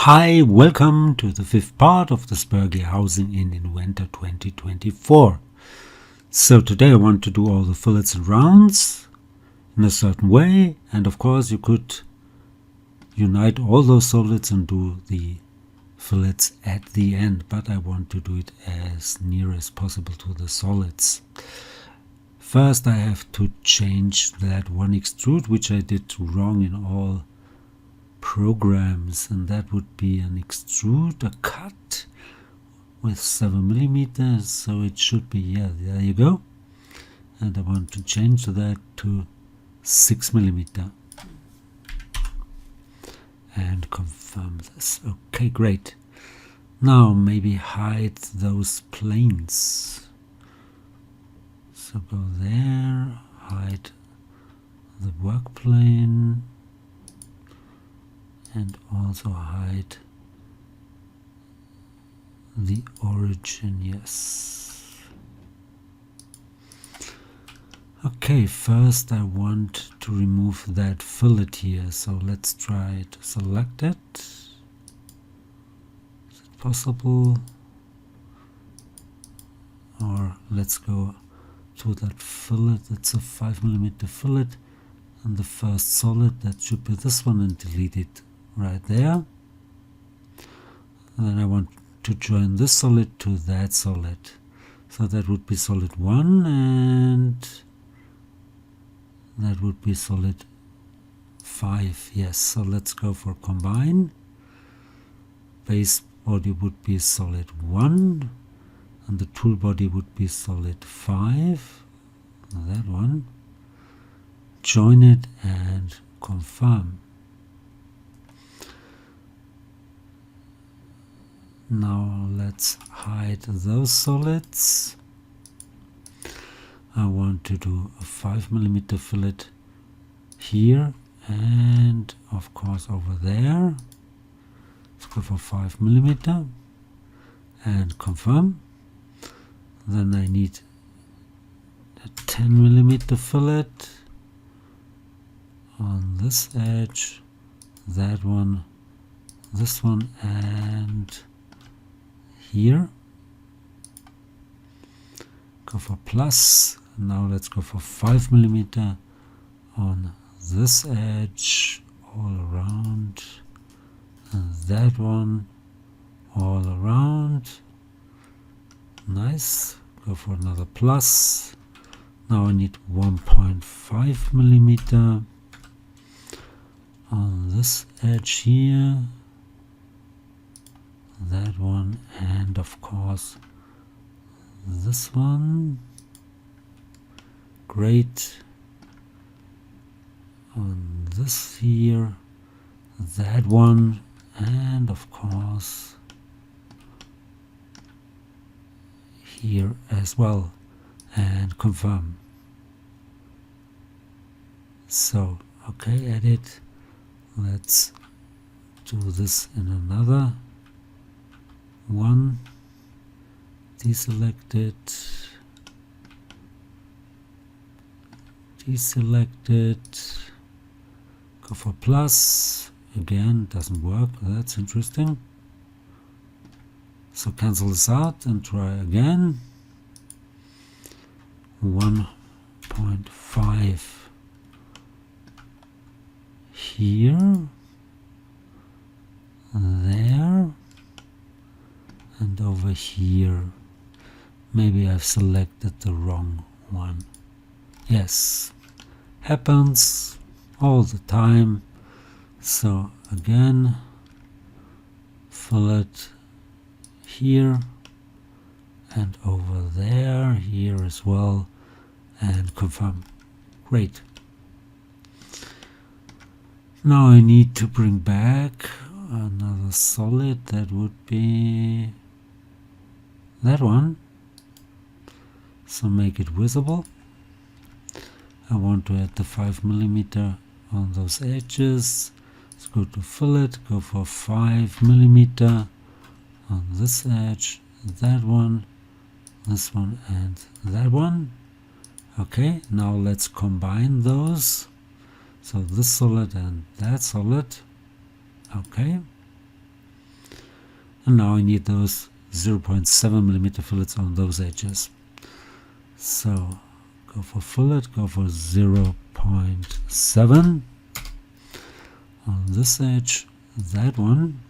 Hi, welcome to the fifth part of the Spur housing in Inventor 2024. So today I want to do all the fillets and rounds in a certain way, and of course you could unite all those solids and do the fillets at the end, but I want to do it as near as possible to the solids. First I have to change that one extrude, which I did wrong in all programs, and that would be an extrude, a cut with 7 millimeters, so it should be, yeah, there you go. And I want to change that to 6 millimeter and confirm this. Okay, great. Now maybe hide those planes. So go there, hide the work plane, and also hide the origin, yes. Okay, first I want to remove that fillet here, so let's try to select it. Is it possible? Or let's go to that fillet. It's a 5 millimeter fillet, and the first solid, that should be this one, and delete it right there. And then I want to join this solid to that solid, so that would be solid 1 and that would be solid 5. Yes, so let's go for combine. Base body would be solid 1 and the tool body would be solid 5, that one. Join it and confirm. Now let's hide those solids. I want to do a 5 millimeter fillet here and of course over there. Let's go for 5 millimeter and confirm. Then I need a 10 millimeter fillet on this edge, that one, this one, and here. Go for plus. Now let's go for 5 millimeter on this edge all around, and that one all around. Nice. Go for another plus. Now I need 1.5 millimeter on this edge here, that one, and of course this one. Great. On this here, that one, and of course here as well, and confirm. So okay, edit. Let's do this in another one. Deselect it, deselect it, go for plus. Again, doesn't work. That's interesting. So cancel this out and try again. 1.5 here, there, and over here. Maybe I've selected the wrong one. Yes, happens all the time. So again, fillet here and over there, here as well, and confirm. Great. Now I need to bring back another solid. That would be that one. So make it visible. I want to add the 5 millimeter on those edges. Let's go to fillet, go for 5 millimeter on this edge, that one, this one, and that one. Okay, now let's combine those. So this solid and that solid. Okay. and now I need those 0.7 millimeter fillets on those edges. So go for fillet, go for 0.7 on this edge, that one,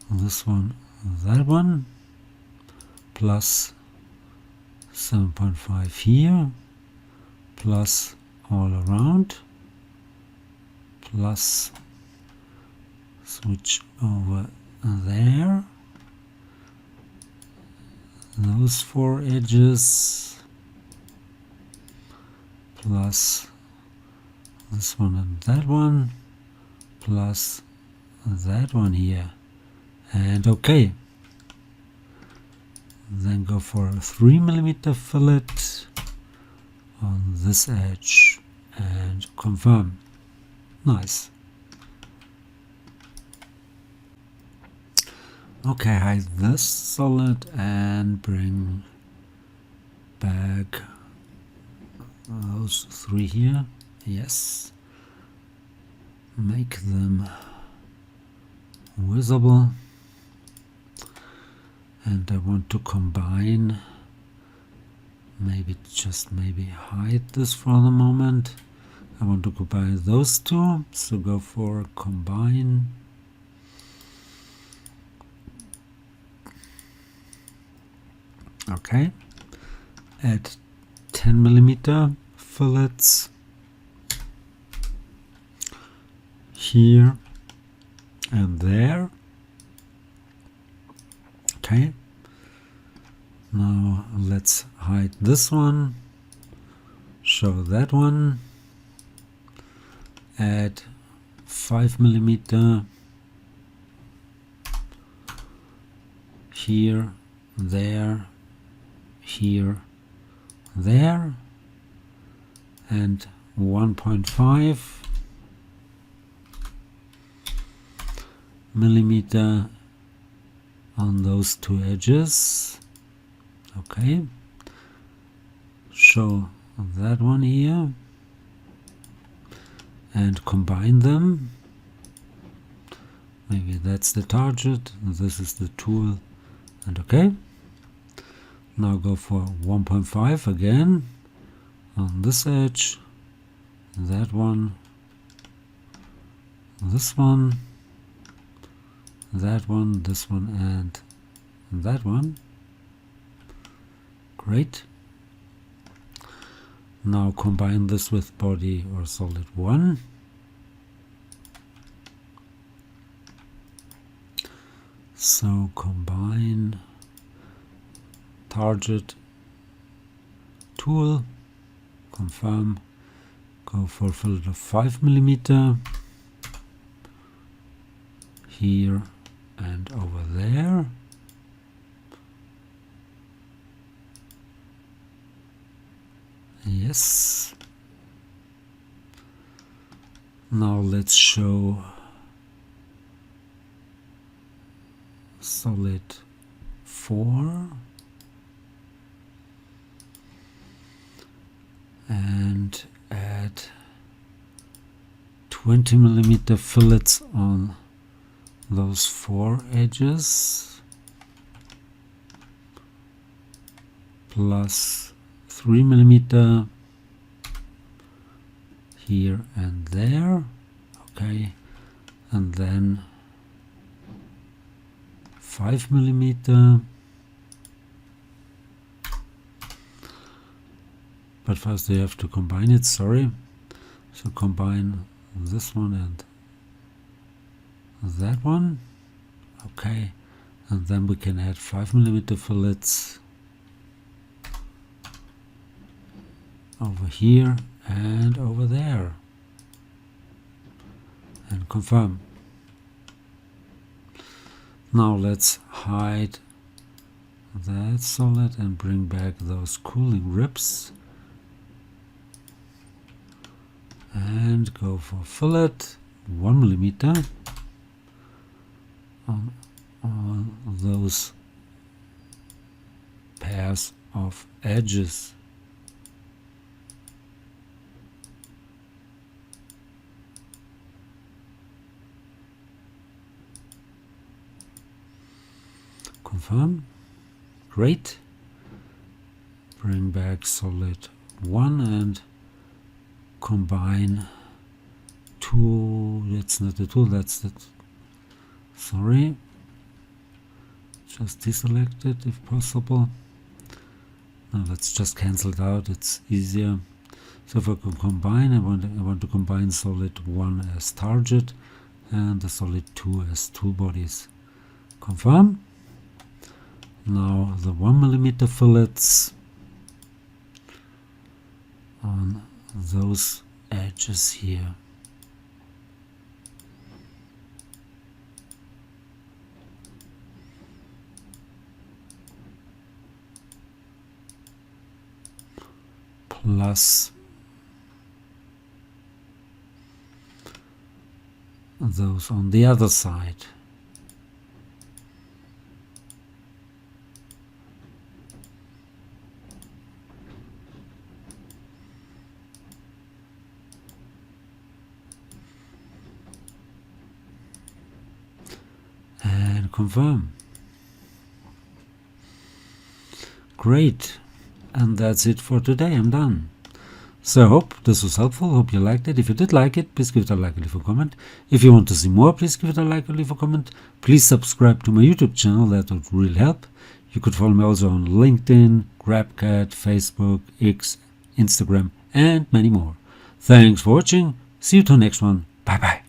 this one, that one, plus 7.5 here, plus all around, plus switch over there, those 4 edges, plus this one and that one, plus that one here, and okay. Then go for a 3 millimeter fillet on this edge and confirm. Nice. Okay, hide this solid and bring back those 3 here. Yes. Make them visible. And I want to combine, maybe hide this for the moment. I want to combine those 2, so go for combine. Okay, add 10 millimeter fillets here and there. Okay, now let's hide this one, show that one, add 5 millimeter here, there, here, there, and 1.5 millimeter on those 2 edges. Okay, show that one here and combine them. Maybe that's the target, this is the tool, and okay. Now go for 1.5 again on this edge, that one, this one, that one, this one, and that one. Great. Now combine this with body or solid 1. So combine, target, tool, confirm, go for fillet of 5 millimeter here and over there. Yes. Now let's show solid 4 and add 20 millimeter fillets on those 4 edges, plus 3 millimeter here and there. Okay, and then 5 millimeter. But first you have to combine it, sorry. So combine this one and that one. Okay, and then we can add 5 millimeter fillets over here and over there and confirm. Now let's hide that solid and bring back those cooling ribs and go for fillet 1 millimeter on those pairs of edges. confirm. Great. Bring back solid 1 and combine two. That's not the tool, that's the, sorry, just deselect it if possible. Now let's just cancel it out, it's easier. So if I can combine, I want to combine solid 1 as target and the solid 2 as tool bodies. Confirm. Now the 1mm fillets on those edges here. Plus those on the other side. And confirm. Great. And that's it for today. I'm done. So I hope this was helpful. Hope you liked it. If you did like it, please give it a like and leave a comment. If you want to see more, please give it a like and leave a comment. Please subscribe to my YouTube channel. That would really help. You could follow me also on LinkedIn, GrabCAD, Facebook, X, Instagram, and many more. Thanks for watching. See you till next one. Bye bye.